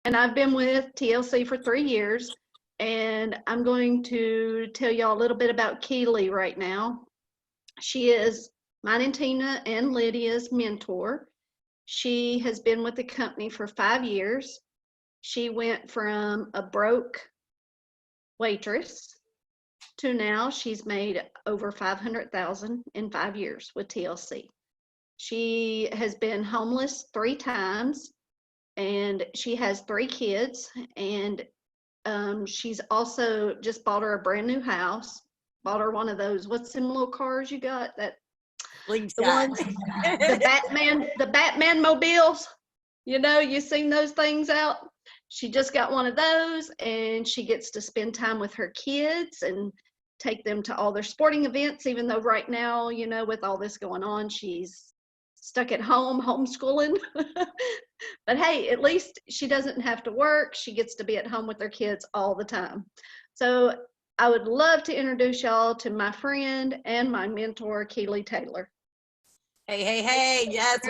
and I've been with TLC for 3 years, and I'm going to tell y'all a little bit about Keely right now. She is mine and Tina and Lydia's mentor. She has been with the company for 5 years. She went from a broke waitress to now she's made over 500,000 in 5 years with TLC. She has been homeless 3 times, and she has 3 kids, and she's also just bought her a brand new house, bought her one of those, what's them little cars you got, that the ones, the Batman mobiles, you know, you seen those things out. She just got one of those, and she gets to spend time with her kids and take them to all their sporting events, even though right now, you know, with all this going on, she's stuck at home homeschooling. But hey, at least she doesn't have to work. She gets to be at home with her kids all the time. So I would love to introduce y'all to my friend and my mentor, Keely Taylor. Hey, yes,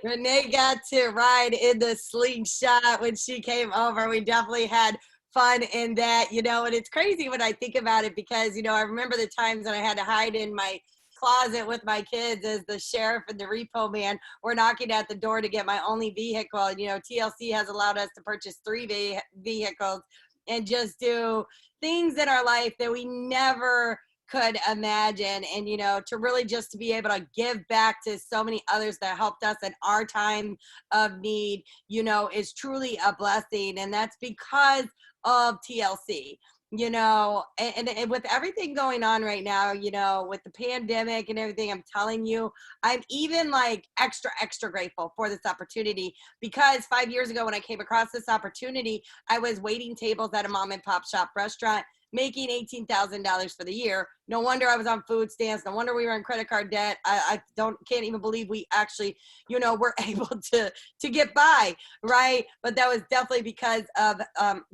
Renee got to ride in the slingshot when she came over. We definitely had fun in that, you know, and it's crazy when I think about it because, you know, I remember the times when I had to hide in my closet with my kids as the sheriff and the repo man were knocking at the door to get my only vehicle. And, you know, TLC has allowed us to purchase 3 vehicles and just do things in our life that we never could imagine. And, you know, to really just to be able to give back to so many others that helped us in our time of need, you know, is truly a blessing. And that's because of TLC. You know, and with everything going on right now, you know, with the pandemic and everything, I'm telling you, I'm even like extra grateful for this opportunity, because 5 years ago when I came across this opportunity, I was waiting tables at a mom and pop shop restaurant, making $18,000 for the year. No wonder I was on food stamps. No wonder we were in credit card debt. I can't even believe we actually, you know, were able to get by, right? But that was definitely because of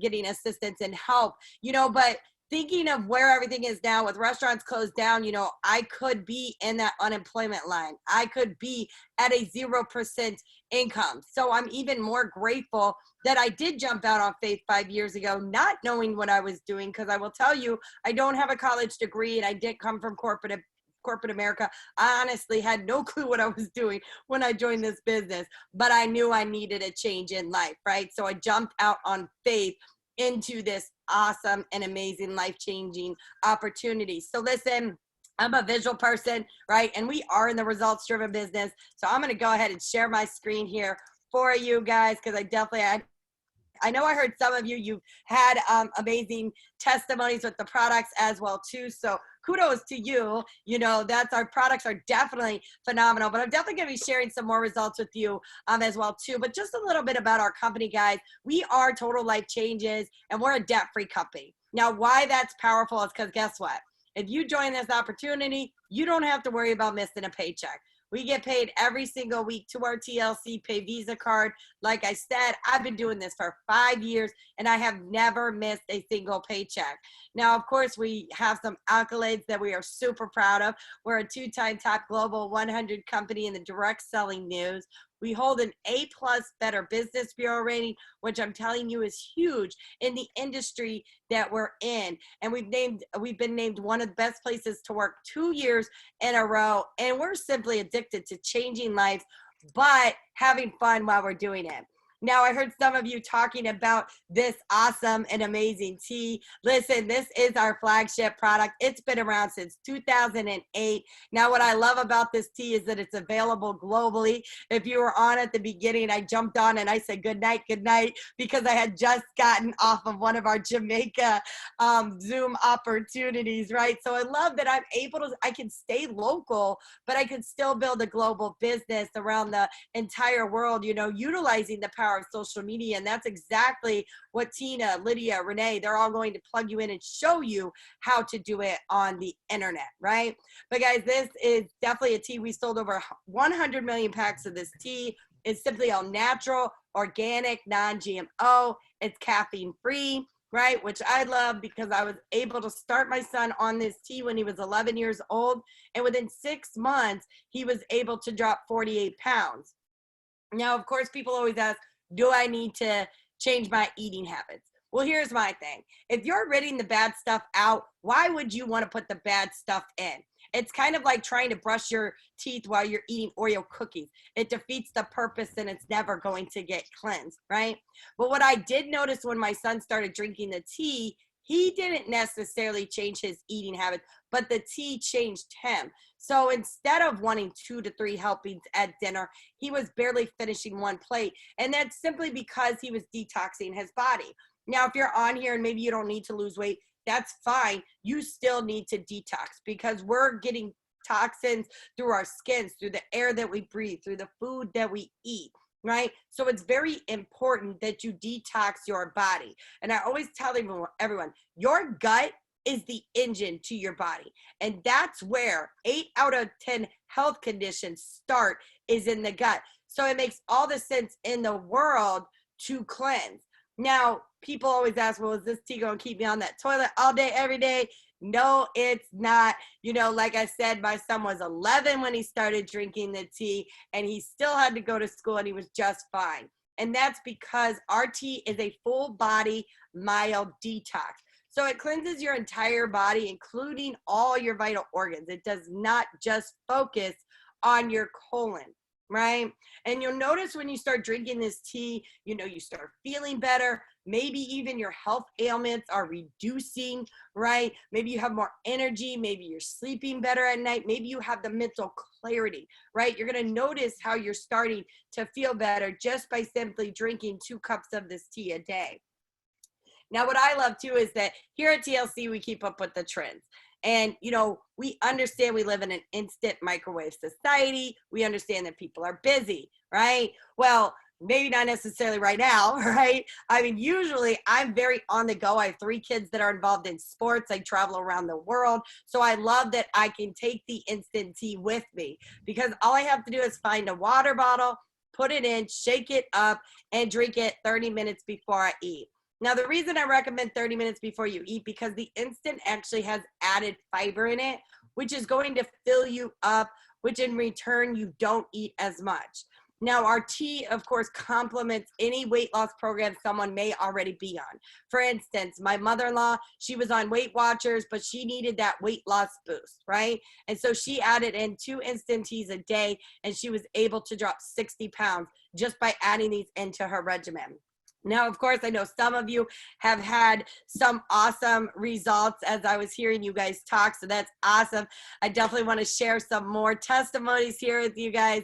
getting assistance and help, you know. But thinking of where everything is now with restaurants closed down, you know, I could be in that unemployment line. I could be at a 0% income. So I'm even more grateful that I did jump out on faith 5 years ago, not knowing what I was doing, because I will tell you, I don't have a college degree and I did come from corporate America. I honestly had no clue what I was doing when I joined this business, but I knew I needed a change in life, right? So I jumped out on faith into this awesome and amazing life-changing opportunity. So listen, I'm a visual person, right? And we are in the results-driven business. So I'm going to go ahead and share my screen here for you guys, because I know I heard some of you've had amazing testimonies with the products as well too. So kudos to you. You know, our products are definitely phenomenal, but I'm definitely going to be sharing some more results with you as well too. But just a little bit about our company, guys. We are Total Life Changes, and we're a debt-free company. Now, why that's powerful is because guess what? If you join this opportunity, you don't have to worry about missing a paycheck. We get paid every single week to our TLC Pay Visa card. Like I said, I've been doing this for 5 years and I have never missed a single paycheck. Now, of course, we have some accolades that we are super proud of. We're a 2-time top global 100 company in the direct selling news. We hold an A+ Better Business Bureau rating, which I'm telling you is huge in the industry that we're in. And we've been named one of the best places to work 2 years in a row. And we're simply addicted to changing lives, but having fun while we're doing it. Now, I heard some of you talking about this awesome and amazing tea. Listen, this is our flagship product. It's been around since 2008. Now, what I love about this tea is that it's available globally. If you were on at the beginning, I jumped on and I said good night, because I had just gotten off of one of our Jamaica Zoom opportunities, right? So I love that I can stay local, but I can still build a global business around the entire world, you know, utilizing the power of social media. And that's exactly what Tina, Lydia, Renee, they're all going to plug you in and show you how to do it on the internet, right? But guys, this is definitely a tea. We sold over 100 million packs of this tea. It's simply all natural, organic, non-GMO. It's caffeine free, right? Which I love, because I was able to start my son on this tea when he was 11 years old. And within 6 months, he was able to drop 48 pounds. Now, of course, people always ask, do I need to change my eating habits? Well, here's my thing. If you're ridding the bad stuff out, why would you want to put the bad stuff in? It's kind of like trying to brush your teeth while you're eating Oreo cookies. It defeats the purpose and it's never going to get cleansed, right? But what I did notice when my son started drinking the tea, he didn't necessarily change his eating habits, but the tea changed him. So instead of wanting 2 to 3 helpings at dinner, he was barely finishing 1 plate. And that's simply because he was detoxing his body. Now, if you're on here and maybe you don't need to lose weight, that's fine. You still need to detox because we're getting toxins through our skins, through the air that we breathe, through the food that we eat, right? So it's very important that you detox your body. And I always tell everyone, your gut is the engine to your body. And that's where 8 out of 10 health conditions start, is in the gut. So it makes all the sense in the world to cleanse. Now, people always ask, well, is this tea going to keep me on that toilet all day, every day? No, it's not. You know, like I said, my son was 11 when he started drinking the tea, and he still had to go to school, and he was just fine. And that's because our tea is a full body, mild detox. So it cleanses your entire body, including all your vital organs. It does not just focus on your colon, right? And you'll notice when you start drinking this tea, you know, you start feeling better. Maybe even your health ailments are reducing, right? Maybe you have more energy. Maybe you're sleeping better at night. Maybe you have the mental clarity, right? You're going to notice how you're starting to feel better just by simply drinking 2 cups of this tea a day. Now, what I love too is that here at TLC, we keep up with the trends. And, you know, we understand we live in an instant microwave society. We understand that people are busy, right? Well, maybe not necessarily right now, right? I mean, usually I'm very on the go. I have 3 kids that are involved in sports. I travel around the world. So I love that I can take the instant tea with me, because all I have to do is find a water bottle, put it in, shake it up, and drink it 30 minutes before I eat. Now, the reason I recommend 30 minutes before you eat, because the instant actually has added fiber in it, which is going to fill you up, which in return, you don't eat as much. Now, our tea, of course, complements any weight loss program someone may already be on. For instance, my mother-in-law, she was on Weight Watchers, but she needed that weight loss boost, right? And so she added in 2 instant teas a day, and she was able to drop 60 pounds just by adding these into her regimen. Now, of course, I know some of you have had some awesome results as I was hearing you guys talk, so that's awesome. I definitely want to share some more testimonies here with you guys.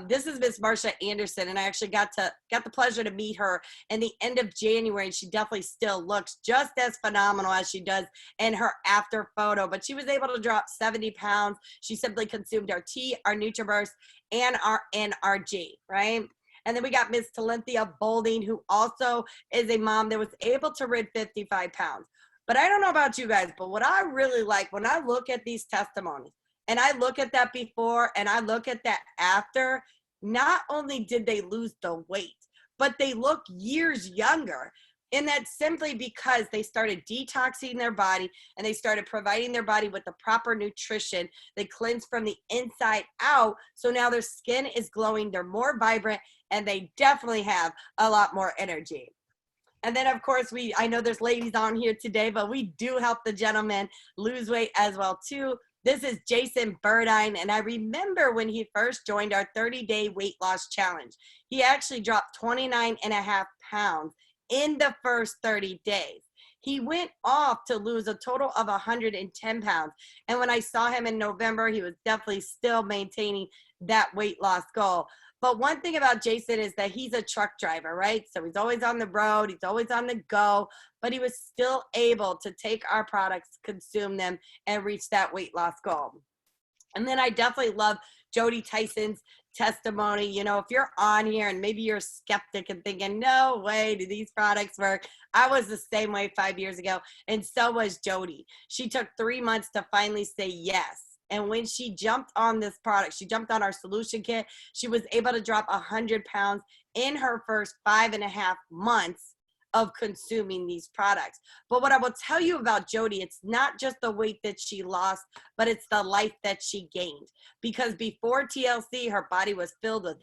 This is Miss Marsha Anderson, and I actually got the pleasure to meet her in the end of January, and she definitely still looks just as phenomenal as she does in her after photo, but she was able to drop 70 pounds. She simply consumed our tea, our NutriBurst, and our NRG, right? And then we got Miss Talinthia Bolding, who also is a mom that was able to rid 55 pounds. But I don't know about you guys, but what I really like when I look at these testimonies, and I look at that before and I look at that after, not only did they lose the weight, but they look years younger. And that's simply because they started detoxing their body and they started providing their body with the proper nutrition. They cleansed from the inside out. So now their skin is glowing, they're more vibrant, and they definitely have a lot more energy. And then, of course, I know there's ladies on here today, but we do help the gentlemen lose weight as well, too. This is Jason Burdine, and I remember when he first joined our 30-day weight loss challenge. He actually dropped 29.5 pounds in the first 30 days. He went off to lose a total of 110 pounds. And when I saw him in November, he was definitely still maintaining that weight loss goal. But one thing about Jason is that he's a truck driver, right? So he's always on the road, he's always on the go, but he was still able to take our products, consume them, and reach that weight loss goal. And then I definitely love Jody Tyson's testimony. You know, if you're on here and maybe you're a skeptic and thinking, no way do these products work. I was the same way 5 years ago, and so was Jody. She took 3 months to finally say yes. And when she jumped on this product, she jumped on our solution kit, she was able to drop 100 pounds in her first 5.5 months of consuming these products. But what I will tell you about Jody, it's not just the weight that she lost, but it's the life that she gained. Because before TLC, her body was filled with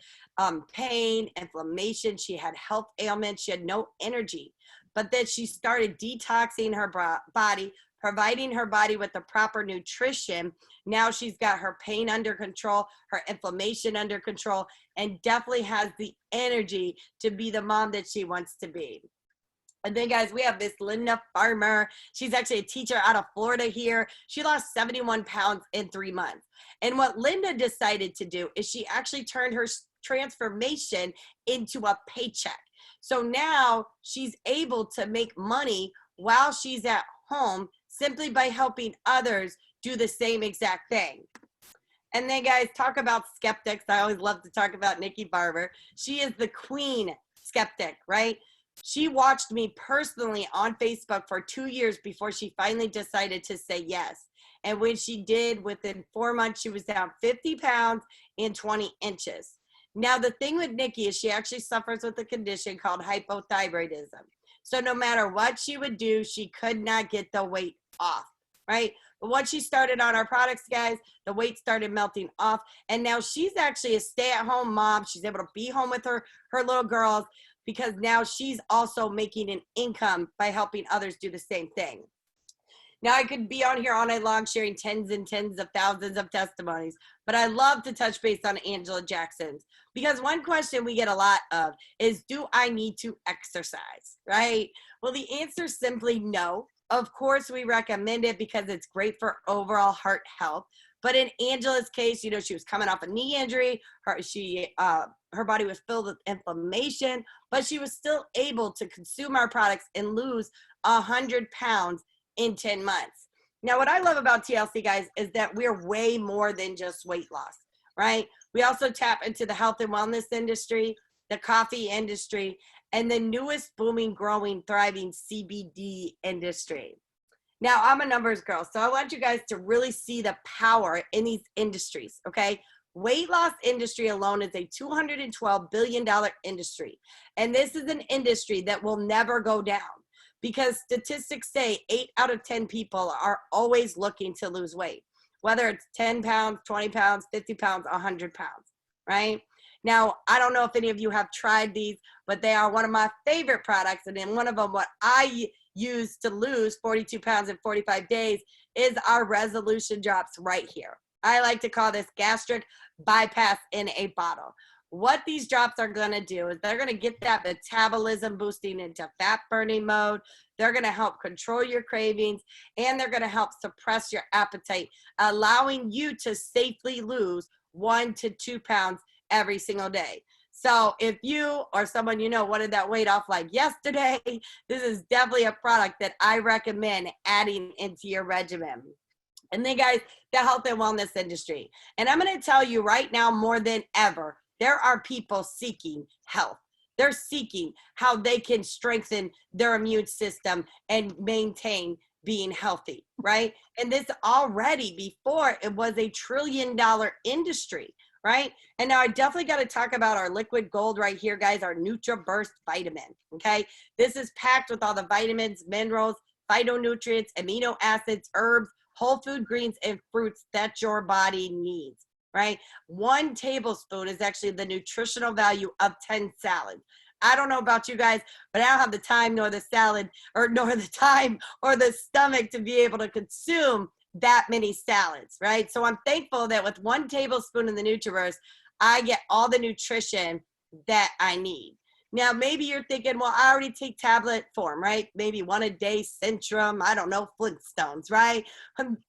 pain, inflammation. She had health ailments. She had no energy. But then she started detoxing her body, providing her body with the proper nutrition. Now she's got her pain under control, her inflammation under control, and definitely has the energy to be the mom that she wants to be. And then, guys, we have Miss Linda Farmer. She's actually a teacher out of Florida here. She lost 71 pounds in 3 months. And what Linda decided to do is she actually turned her transformation into a paycheck. So now she's able to make money while she's at home simply by helping others do the same exact thing. And then, guys, talk about skeptics. I always love to talk about Nikki Barber. She is the queen skeptic, right? She watched me personally on Facebook for 2 years before she finally decided to say yes. And when she did, within 4 months, she was down 50 pounds and 20 inches. Now, the thing with Nikki is she actually suffers with a condition called hypothyroidism. So no matter what she would do, she could not get the weight off, right? But once she started on our products, guys, the weight started melting off. And now she's actually a stay-at-home mom. She's able to be home with her little girls, because now she's also making an income by helping others do the same thing. Now, I could be on here all night long sharing tens and tens of thousands of testimonies, but I love to touch base on Angela Jackson's, because one question we get a lot of is, do I need to exercise, right? Well, the answer is simply no. Of course, we recommend it because it's great for overall heart health. But in Angela's case, you know, she was coming off a knee injury. Her body was filled with inflammation, but she was still able to consume our products and lose 100 pounds in 10 months. Now, what I love about TLC, guys, is that we're way more than just weight loss, right? We also tap into the health and wellness industry, the coffee industry, and the newest booming, growing, thriving CBD industry. Now, I'm a numbers girl, so I want you guys to really see the power in these industries, okay? Weight loss industry alone is a $212 billion industry. And this is an industry that will never go down, because statistics say 8 out of 10 people are always looking to lose weight, whether it's 10 pounds, 20 pounds, 50 pounds, 100 pounds, right? Now, I don't know if any of you have tried these, but they are one of my favorite products. And then one of them, what I use to lose 42 pounds in 45 days, is our resolution drops right here. I like to call this gastric bypass in a bottle. What these drops are going to do is they're going to get that metabolism boosting into fat burning mode. They're going to help control your cravings, and they're going to help suppress your appetite, allowing you to safely lose 1 to 2 pounds every single day. So if you or someone you know wanted that weight off like yesterday, this is definitely a product that I recommend adding into your regimen. And then, guys, the health and wellness industry. And I'm going to tell you right now, more than ever, there are people seeking health. They're seeking how they can strengthen their immune system and maintain being healthy, right? And this already, before, it was a $1 trillion industry, right? And now I definitely got to talk about our liquid gold right here, guys, our NutriBurst vitamin, okay? This is packed with all the vitamins, minerals, phytonutrients, amino acids, herbs, whole food greens, and fruits that your body needs, right? 1 tablespoon is actually the nutritional value of 10 salads. I don't know about you guys, but I don't have the time nor the salad nor the time or the stomach to be able to consume that many salads, right? So I'm thankful that with 1 tablespoon of the NutriBurst, I get all the nutrition that I need. Now, maybe you're thinking, well, I already take tablet form, right? Maybe 1 a day, Centrum, I don't know, Flintstones, right?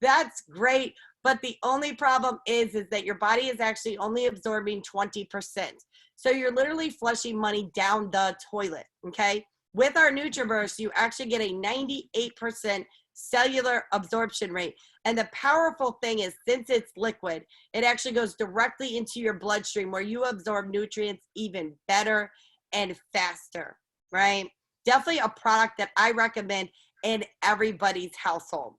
That's great. But the only problem is that your body is actually only absorbing 20%. So you're literally flushing money down the toilet, okay? With our NutriBurst, you actually get a 98% cellular absorption rate. And the powerful thing is, since it's liquid, it actually goes directly into your bloodstream, where you absorb nutrients even better and faster, right? Definitely a product that I recommend in everybody's household.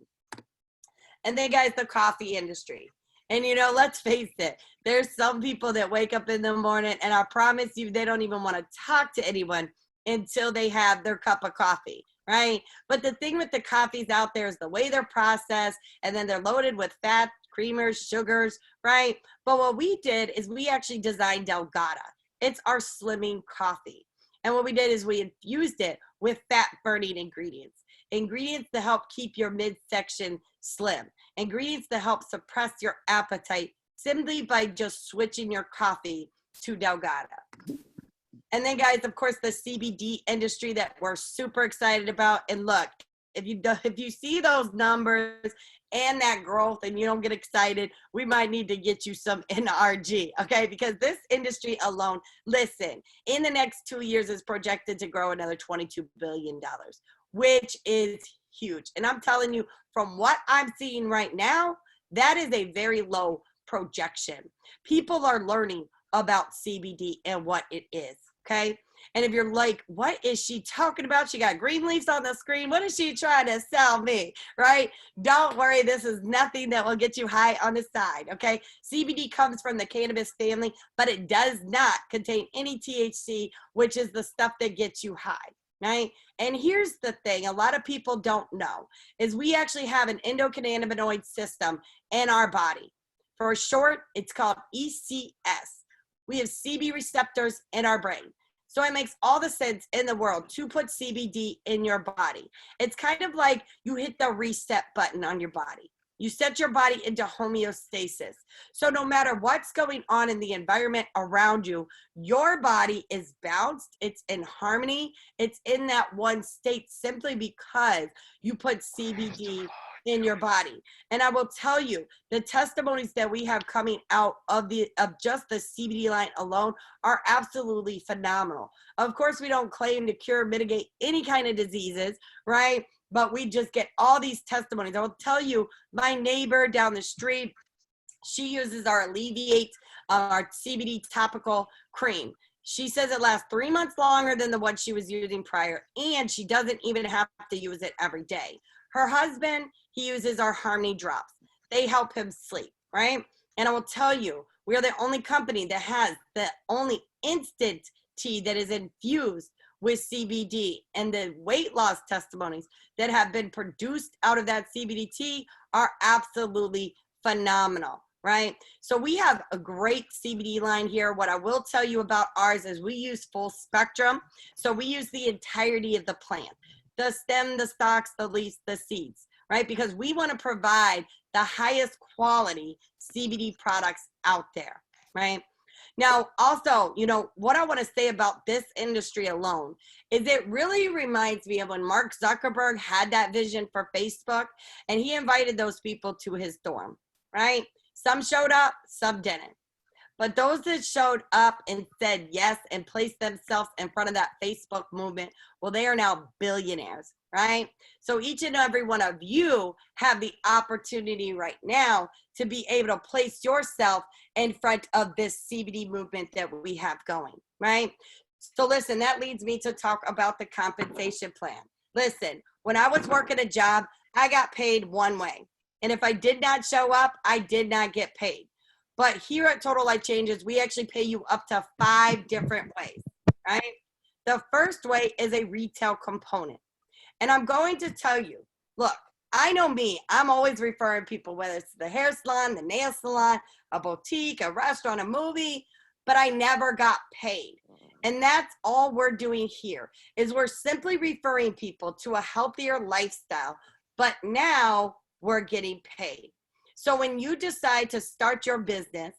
And then, guys, the coffee industry. And, you know, let's face it, there's some people that wake up in the morning, and I promise you, they don't even want to talk to anyone until they have their cup of coffee, right? But the thing with the coffees out there is the way they're processed, and then they're loaded with fat, creamers, sugars, right? But what we did is we actually designed Delgada. It's our slimming coffee. And what we did is we infused it with fat burning ingredients. Ingredients to help keep your midsection slim. Ingredients to help suppress your appetite simply by just switching your coffee to Delgada. And then, guys, of course, the CBD industry that we're super excited about. And look, if you see those numbers and that growth and you don't get excited, we might need to get you some NRG, okay? Because this industry alone, listen, in the next 2 years is projected to grow another $22 billion, which is huge. And I'm telling you, from what I'm seeing right now, that is a very low projection. People are learning about CBD and what it is, okay? And if you're like, what is she talking about? She got green leaves on the screen. What is she trying to sell me, right? Don't worry. This is nothing that will get you high on the side, okay? CBD comes from the cannabis family, but it does not contain any THC, which is the stuff that gets you high, right? And here's the thing a lot of people don't know is we actually have an endocannabinoid system in our body. For short, it's called ECS. We have CB receptors in our brain. So it makes all the sense in the world to put CBD in your body. It's kind of like you hit the reset button on your body. You set your body into homeostasis. So no matter what's going on in the environment around you, your body is balanced, it's in harmony, it's in that one state simply because you put CBD in your body. And I will tell you, the testimonies that we have coming out of just the CBD line alone are absolutely phenomenal. Of course, we don't claim to cure, mitigate any kind of diseases, right? But we just get all these testimonies. I will tell you, my neighbor down the street, she uses our Alleviate, our CBD topical cream. She says it lasts 3 months longer than the one she was using prior, and she doesn't even have to use it every day. Her husband, he uses our Harmony drops. They help him sleep, right? And I will tell you, we are the only company that has the only instant tea that is infused with CBD, and the weight loss testimonies that have been produced out of that CBD tea are absolutely phenomenal, right? So we have a great CBD line here. What I will tell you about ours is we use full spectrum. So we use the entirety of the plant, the stem, the stalks, the leaves, the seeds, right? Because we want to provide the highest quality CBD products out there, right? Now, also, you know, what I want to say about this industry alone is it really reminds me of when Mark Zuckerberg had that vision for Facebook and he invited those people to his dorm, right? Some showed up, some didn't. But those that showed up and said yes and placed themselves in front of that Facebook movement, well, they are now billionaires, right? So each and every one of you have the opportunity right now to be able to place yourself in front of this CBD movement that we have going, right? So listen, that leads me to talk about the compensation plan. Listen, when I was working a job, I got paid one way. And if I did not show up, I did not get paid. But here at Total Life Changes, we actually pay you up to 5 different ways, right? The first way is a retail component. And I'm going to tell you, look, I know me, I'm always referring people, whether it's the hair salon, the nail salon, a boutique, a restaurant, a movie, but I never got paid. And that's all we're doing here is we're simply referring people to a healthier lifestyle, but now we're getting paid. So when you decide to start your business,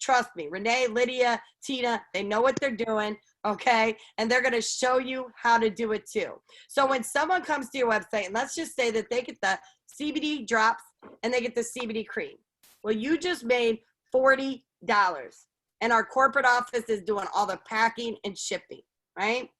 trust me, Renee, Lydia, Tina, they know what they're doing, okay? And they're going to show you how to do it too. So when someone comes to your website, and let's just say that they get the CBD drops and they get the CBD cream. Well, you just made $40 and our corporate office is doing all the packing and shipping, right?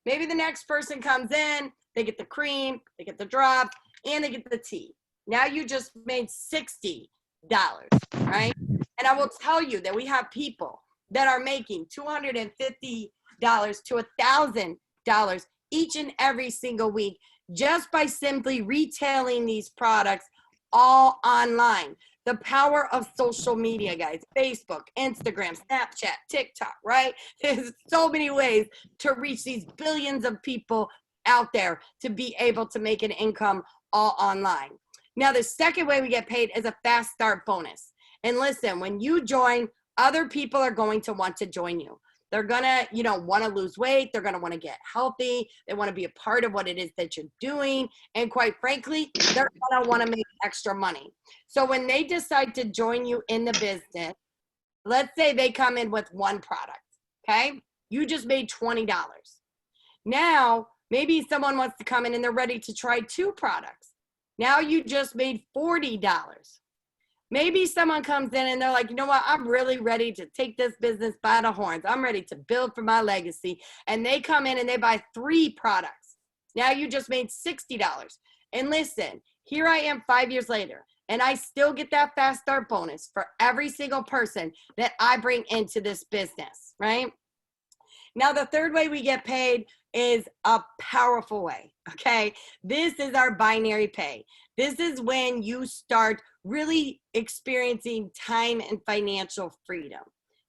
Maybe the next person comes in, they get the cream, they get the drop, and they get the tea. Now you just made $60, right? And I will tell you that we have people that are making $250 to $1,000 each and every single week just by simply retailing these products all online. The power of social media, guys. Facebook, Instagram, Snapchat, TikTok, right? There's so many ways to reach these billions of people out there to be able to make an income all online. Now, the second way we get paid is a fast start bonus. And listen, when you join, other people are going to want to join you. They're gonna, want to lose weight. They're gonna want to get healthy. They want to be a part of what it is that you're doing. And quite frankly, they're gonna want to make extra money. So when they decide to join you in the business, let's say they come in with one product, okay? You just made $20. Now, maybe someone wants to come in and they're ready to try 2 products. Now you just made $40. Maybe someone comes in and they're like, you know what, I'm really ready to take this business by the horns. I'm ready to build for my legacy. And they come in and they buy 3 products. Now you just made $60. And listen, here I am 5 years later, and I still get that fast start bonus for every single person that I bring into this business, right? Now, the third way we get paid is a powerful way, okay? This is our binary pay. This is when you start really experiencing time and financial freedom.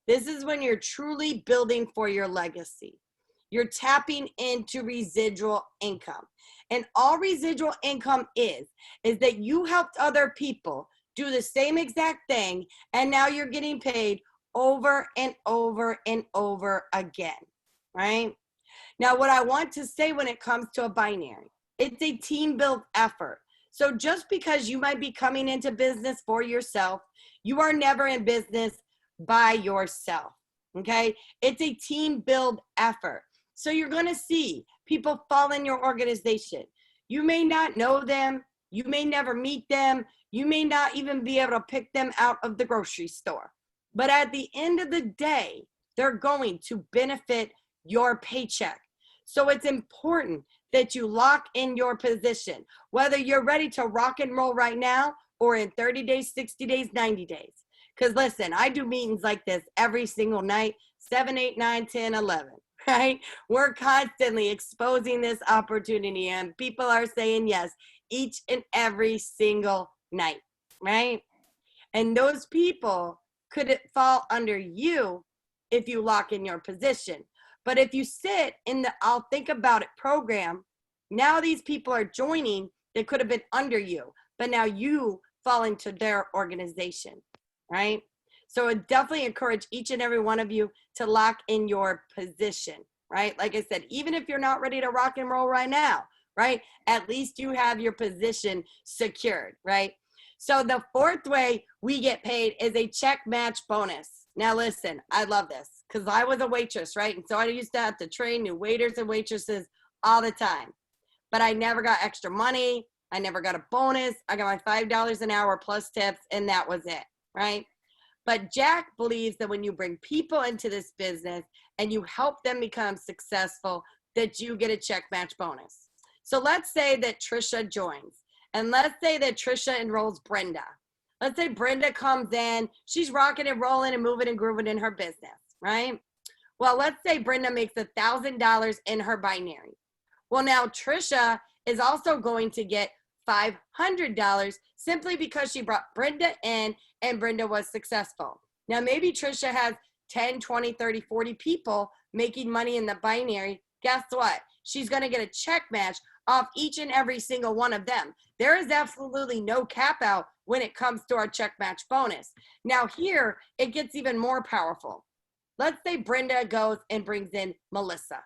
This is when you're truly building for your legacy. You're tapping into residual income. And all residual income is that you helped other people do the same exact thing, and now you're getting paid over and over and over again, right? Now, what I want to say when it comes to a binary, it's a team built effort. So just because you might be coming into business for yourself, you are never in business by yourself, okay? It's a team build effort. So you're going to see people fall in your organization. You may not know them. You may never meet them. You may not even be able to pick them out of the grocery store. But at the end of the day, they're going to benefit your paycheck. So it's important that you lock in your position, whether you're ready to rock and roll right now or in 30 days, 60 days, 90 days. Because listen, I do meetings like this every single night, 7, 8, 9, 10, 11, right? We're constantly exposing this opportunity and people are saying yes each and every single night, right? And those people could fall under you if you lock in your position. But if you sit in the I'll think about it program, now these people are joining that could have been under you, but now you fall into their organization, right? So I definitely encourage each and every one of you to lock in your position, right? Like I said, even if you're not ready to rock and roll right now, right? At least you have your position secured, right? So the fourth way we get paid is a check match bonus. Now listen, I love this because I was a waitress, right? And so I used to have to train new waiters and waitresses all the time. But I never got extra money. I never got a bonus. I got my $5 an hour plus tips, and that was it, right? But Jack believes that when you bring people into this business and you help them become successful, that you get a check match bonus. So let's say that Trisha joins, and let's say that Trisha enrolls Brenda. Let's say Brenda comes in, she's rocking and rolling and moving and grooving in her business, right? Well, let's say Brenda makes $1,000 in her binary. Well, now Trisha is also going to get $500 simply because she brought Brenda in and Brenda was successful. Now, maybe Trisha has 10, 20, 30, 40 people making money in the binary. Guess what? She's going to get a check match off each and every single one of them. There is absolutely no cap out when it comes to our check match bonus. Now here, it gets even more powerful. Let's say Brenda goes and brings in Melissa,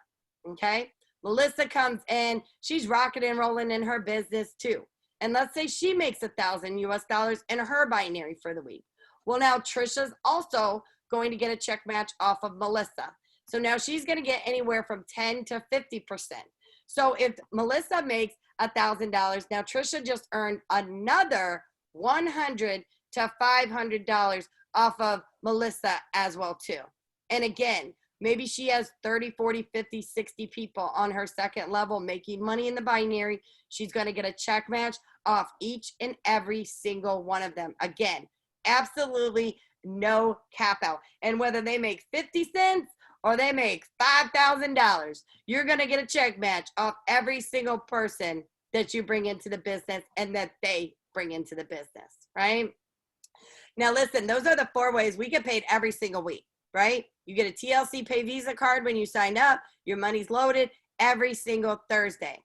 okay? Melissa comes in, she's rocking and rolling in her business too. And let's say she makes $1,000 in her binary for the week. Well, now Trisha's also going to get a check match off of Melissa. So now she's going to get anywhere from 10 to 50%. So if Melissa makes $1,000, now Trisha just earned another $100 to $500 off of Melissa as well too. And again, maybe she has 30, 40, 50, 60 people on her second level making money in the binary. She's going to get a check match off each and every single one of them. Again, absolutely no cap out. And whether they make 50 cents or they make $5,000, you're going to get a check match off every single person that you bring into the business and that they bring into the business, right? Now listen, those are the 4 ways we get paid every single week, right? You get a TLC Pay Visa card when you sign up. Your money's loaded every single Thursday.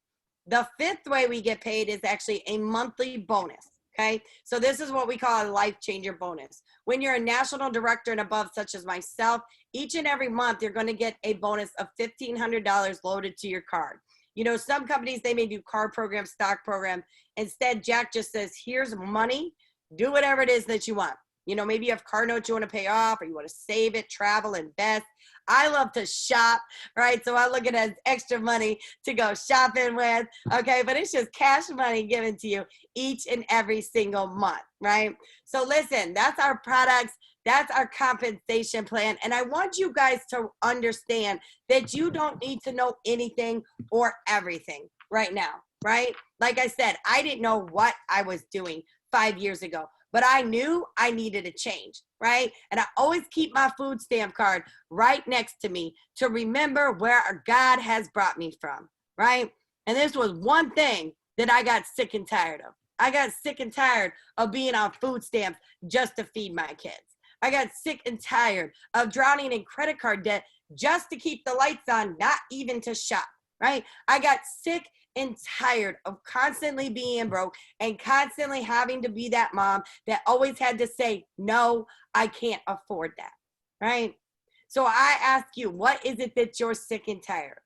The 5th way we get paid is actually a monthly bonus, okay? So this is what we call a life changer bonus. When you're a national director and above, such as myself, each and every month, you're gonna get a bonus of $1,500 loaded to your card. You know, some companies, they may do card program, stock program. Instead, Jack just says, here's money, do whatever it is that you want. You know, maybe you have car notes you want to pay off, or you want to save it, travel, invest. I love to shop, right? So I look at it as extra money to go shopping with, okay? But it's just cash money given to you each and every single month, right? So listen, that's our products. That's our compensation plan. And I want you guys to understand that you don't need to know anything or everything right now, right? Like I said, I didn't know what I was doing 5 years ago, but I knew I needed a change, right? And I always keep my food stamp card right next to me to remember where God has brought me from, right? And this was one thing that I got sick and tired of. I got sick and tired of being on food stamps just to feed my kids. I got sick and tired of drowning in credit card debt just to keep the lights on, not even to shop, right? I got sick and tired of constantly being broke and constantly having to be that mom that always had to say, no, I can't afford that, right? So I ask you, what is it that you're sick and tired of?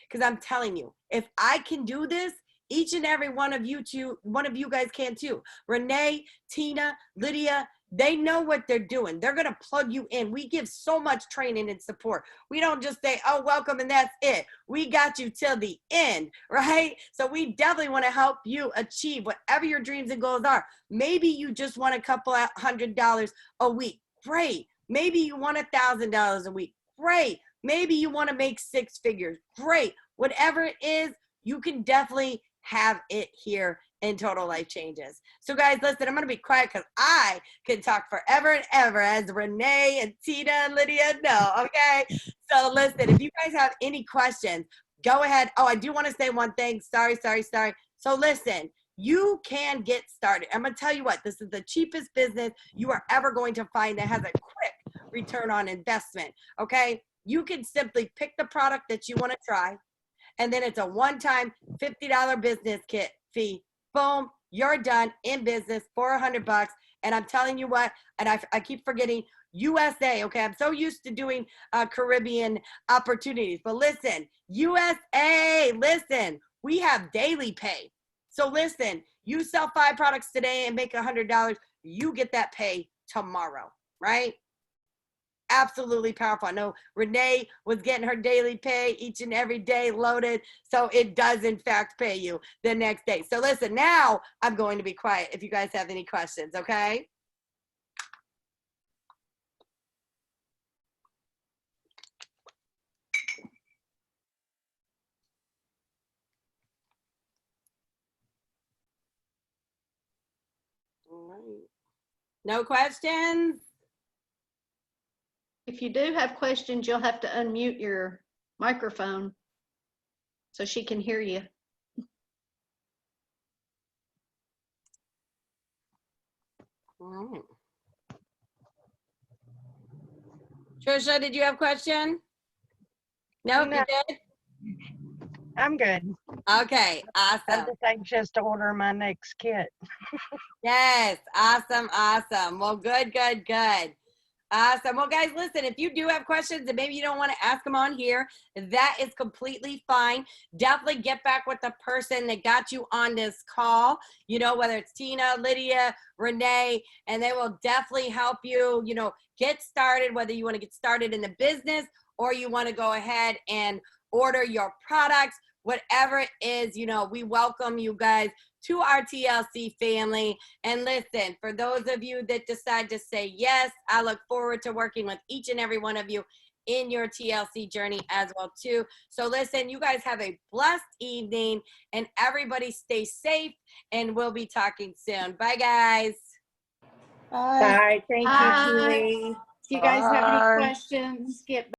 Because I'm telling you, if I can do this, each and every one of you guys can too. Renee, Tina, Lydia, they know what they're doing. They're going to plug you in. We give so much training and support. We don't just say, oh, welcome, and that's it. We got you till the end, right? So we definitely want to help you achieve whatever your dreams and goals are. Maybe you just want a couple $100 a week. Great. Maybe you want $1,000 a week. Great. Maybe you want to make 6 figures. Great. Whatever it is, you can definitely have it here in Total Life Changes. So guys, listen, I'm going to be quiet because I can talk forever and ever, as Renee and Tina and Lydia know, okay? So listen, if you guys have any questions, go ahead. Oh, I do want to say one thing. Sorry. So listen, you can get started. I'm going to tell you what, this is the cheapest business you are ever going to find that has a quick return on investment, okay? You can simply pick the product that you want to try, and then it's a one-time $50 business kit fee. Boom, you're done in business for $100. And I'm telling you what, and I keep forgetting USA, okay? I'm so used to doing Caribbean opportunities. But listen, USA, listen, we have daily pay. So listen, you sell 5 products today and make $100, you get that pay tomorrow, right? Absolutely powerful. I know Renee was getting her daily pay each and every day loaded. So it does in fact pay you the next day. So listen, now I'm going to be quiet if you guys have any questions, okay? All right. No questions? If you do have questions, you'll have to unmute your microphone so she can hear you. All right. Trisha, did you have a question? No, No. you did? I'm good. Okay, I'm awesome. just anxious to order my next kit. Yes, awesome. Well, good. Awesome. Well, guys, listen, if you do have questions and maybe you don't want to ask them on here, that is completely fine. Definitely get back with the person that got you on this call, you know, whether it's Tina, Lydia, Renee, and they will definitely help you, you know, get started, whether you want to get started in the business or you want to go ahead and order your products, whatever it is, you know, we welcome you guys to our TLC family. And listen, for those of you that decide to say yes, I look forward to working with each and every one of you in your TLC journey as well too. So listen, you guys have a blessed evening and everybody stay safe and we'll be talking soon. Bye guys. Bye. Thank you, Bye. Julie. If you guys have any questions, get